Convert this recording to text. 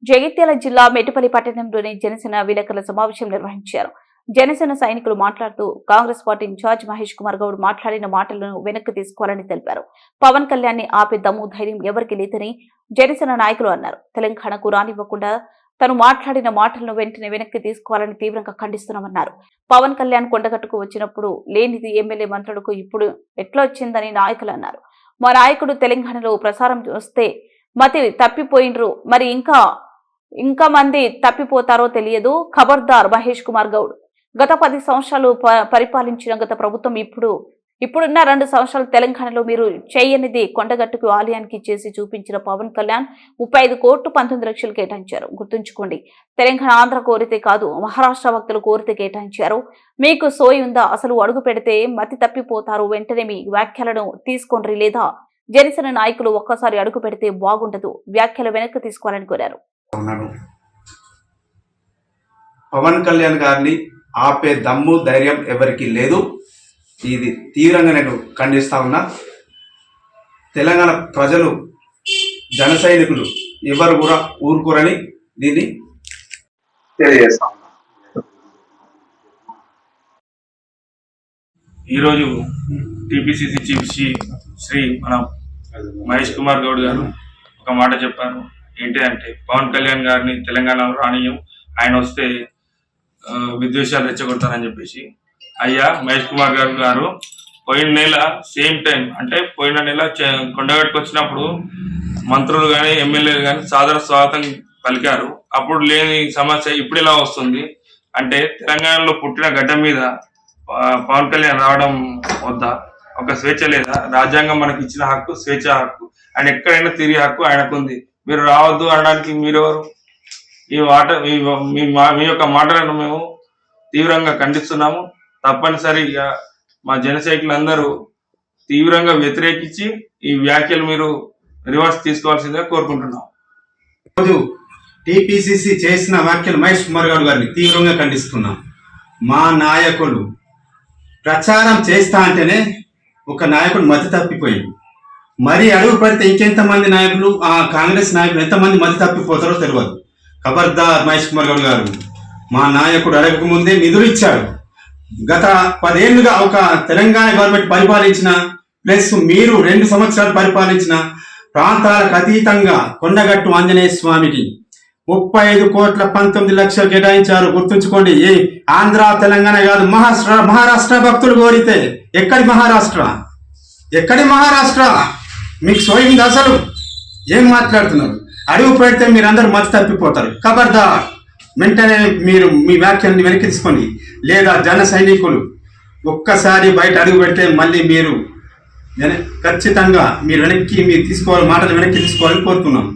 జగిత్యాల జిల్లా మెట్టుపల్లి పట్టణంలోని జనసేన విలేకరుల సమావేశం నిర్వహించారు. జనసేన సైనికులు మాట్లాడుతూ కాంగ్రెస్ పార్టీ ఇన్ఛార్జ్ మహేష్ కుమార్ గౌడ్ మాట్లాడిన మాటలను వెనక్కి తీసుకోవాలని తెలిపారు. పవన్ కళ్యాణ్ ని ఆపే దమ్ము ధైర్యం ఎవరికి లేదని జనసేన నాయకులు అన్నారు. తెలంగాణకు రానివ్వకుండా తను మాట్లాడిన మాటలను వెంటనే వెనక్కి తీసుకోవాలని తీవ్రంగా ఖండిస్తున్నామన్నారు. పవన్ కళ్యాణ్ కొండగట్టుకు వచ్చినప్పుడు లేనిది ఎమ్మెల్యే మంత్రులకు ఇప్పుడు ఎట్లా వచ్చిందని నాయకులు అన్నారు. మా నాయకుడు తెలంగాణలో ప్రసారం వస్తే మతి తప్పిపోయినరు, మరి ఇంకా మంది తప్పిపోతారో తెలియదు. ఖబర్దార్ మహేష్ కుమార్ గౌడ్. గత 10 సంవత్సరాలు పరిపాలించిన గత ప్రభుత్వం ఇప్పుడున్న 2 సంవత్సరాలు తెలంగాణలో మీరు చేయనిది కొండగట్టుకు ఆలయానికి చేసి చూపించిన పవన్ కళ్యాణ్ 35 కోట్లు 19 లక్షలు కేటాయించారు. గుర్తుంచుకోండి, తెలంగాణ ఆంధ్ర కోరితే కాదు, మహారాష్ట్ర భక్తులు కోరితే కేటాయించారు. మీకు సోయి ఉందా? అసలు అడుగు పెడితే మతి తప్పిపోతారు. వెంటనే మీ వ్యాఖ్యలను తీసుకోండి, లేదా జనసేన నాయకులు ఒక్కసారి అడుగు పెడితే బాగుండదు. వ్యాఖ్యలు వెనక్కి తీసుకోవాలని కోరారు. పవన్ కళ్యాణ్ గారిని ఆపే దమ్ము ధైర్యం ఎవరికి లేదు. ఇది తీవ్రంగా నేను ఖండిస్తా ఉన్నా. తెలంగాణ ప్రజలు, జన సైనికులు ఎవరు కూడా ఊరుకోరని దీన్ని తెలియజేస్తా ఉన్నా. ఈరోజు టీపీసీసీ చీఫ్ శ్రీ మన మహేష్ కుమార్ గౌడ్ గారు ఒక మాట చెప్పారు. ఏంటిదంటే పవన్ కళ్యాణ్ గారిని తెలంగాణలో రానియం, ఆయన వస్తే విద్వేషాలు రెచ్చగొడతారని చెప్పేసి. అయ్యా మహేష్ కుమార్ గారు పోయిన నెల సేమ్ టైం, అంటే పోయిన నెల కొండగట్టుకు వచ్చినప్పుడు మంత్రులు కానీ ఎమ్మెల్యేలు కానీ సాదర స్వాగతం పలికారు. అప్పుడు లేని సమస్య ఇప్పుడు ఎలా వస్తుంది అంటే, తెలంగాణలో పుట్టిన గడ్డ మీద పవన్ కళ్యాణ్ రావడం వద్దా? ఒక స్వేచ్ఛ లేదా? రాజ్యాంగం మనకి ఇచ్చిన హక్కు, స్వేచ్ఛ హక్కు. ఆయన ఎక్కడైనా తిరిగే హక్కు ఆయనకుంది. మీరు రావద్దు అనడానికి మీరెవరు? మీ యొక్క మాటలను మేము తీవ్రంగా ఖండిస్తున్నాము. తప్పనిసరిగా మా జనసైనికులందరూ తీవ్రంగా వ్యతిరేకించి ఈ వ్యాఖ్యలు మీరు రివర్స్ తీసుకోవాల్సిందిగా కోరుకుంటున్నాం. రోజు టీపీసీసీ చేసిన వ్యాఖ్యలు మహేష్ కుమార్ గౌడ్ గారిని తీవ్రంగా ఖండిస్తున్నాం. మా నాయకులు ప్రచారం చేస్తా అంటేనే ఒక నాయకుడు మతి తప్పిపోయింది. మరి అడుగు పడితే ఇంకెంతమంది నాయకులు, ఆ కాంగ్రెస్ నాయకులు ఎంతమంది మతి తప్పిపోతారో తెలియదు. ఖబర్దార్ మహేష్ కుమార్ గౌడ్ గారు. మా నాయకుడు అడగక ముందే నిధులు ఇచ్చాడు. గత 10 ఏళ్లుగా ఒక తెలంగాణ గవర్నమెంట్ పరిపాలించిన, ప్లస్ మీరు 2 సంవత్సరాలు పరిపాలించిన ప్రాంతాలకు అతీతంగా కొండగట్టు ఆంజనేయ స్వామికి 35 కోట్ల 19 లక్షలు కేటాయించారు. గుర్తుంచుకోండి. ఏ ఆంధ్ర తెలంగాణ కాదు, మహారాష్ట్ర భక్తులు కోరితే. ఎక్కడి మహారాష్ట్ర? మీకు సోయింది అసలు? ఏం మాట్లాడుతున్నారు? అడుగు పెడితే మీరందరూ మతి తప్పిపోతారు. ఖబర్దార్, వెంటనే మీరు మీ వ్యాఖ్యల్ని వెనక్కి తీసుకోండి, లేదా జన సైనికులు ఒక్కసారి బయట అడుగు పెడితే మళ్ళీ మీరు ఖచ్చితంగా మీరు మాటలు వెనక్కి తీసుకోవాలని కోరుతున్నాం.